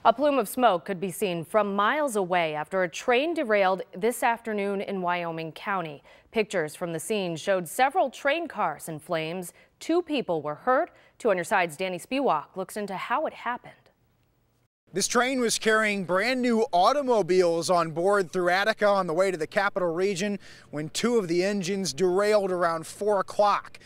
A plume of smoke could be seen from miles away after a train derailed this afternoon in Wyoming County. Pictures from the scene showed several train cars in flames. 2 people were hurt. 2 on your side's Danny Spiewak looks into how it happened. This train was carrying brand new automobiles on board through Attica on the way to the capital region when 2 of the engines derailed around 4 o'clock.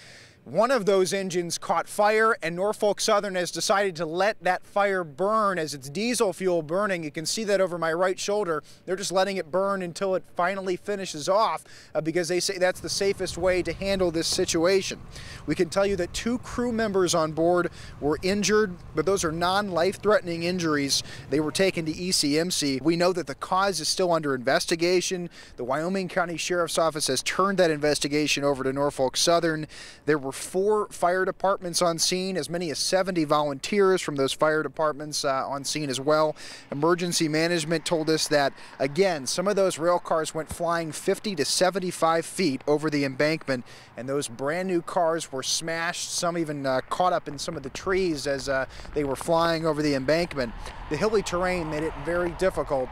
One of those engines caught fire, and Norfolk Southern has decided to let that fire burn as it's diesel fuel burning. You can see that over my right shoulder. They're just letting it burn until it finally finishes off because they say that's the safest way to handle this situation. We can tell you that 2 crew members on board were injured, but those are non-life-threatening injuries. They were taken to ECMC. We know that the cause is still under investigation. The Wyoming County Sheriff's Office has turned that investigation over to Norfolk Southern. There were 4 fire departments on scene, as many as 70 volunteers from those fire departments on scene as well. Emergency management told us that, again, some of those rail cars went flying 50 to 75 feet over the embankment, and those brand new cars were smashed, some even caught up in some of the trees as they were flying over the embankment. The hilly terrain made it very difficult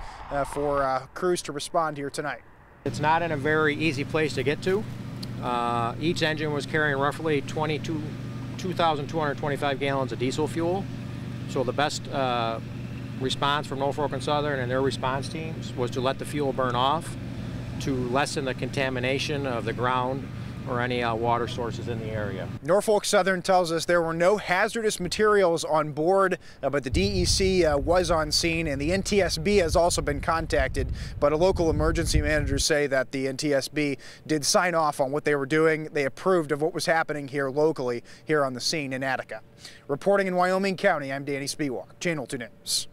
for crews to respond here tonight. It's not in a very easy place to get to. Each engine was carrying roughly 2,225 gallons of diesel fuel. So the best response from Norfolk and Southern and their response teams was to let the fuel burn off to lessen the contamination of the ground or any water sources in the area. Norfolk Southern tells us there were no hazardous materials on board, but the DEC was on scene, and the NTSB has also been contacted. But a local emergency managers say that the NTSB did sign off on what they were doing. They approved of what was happening here locally, here on the scene in Attica. Reporting in Wyoming County, I'm Danny Spiewak, Channel 2 News.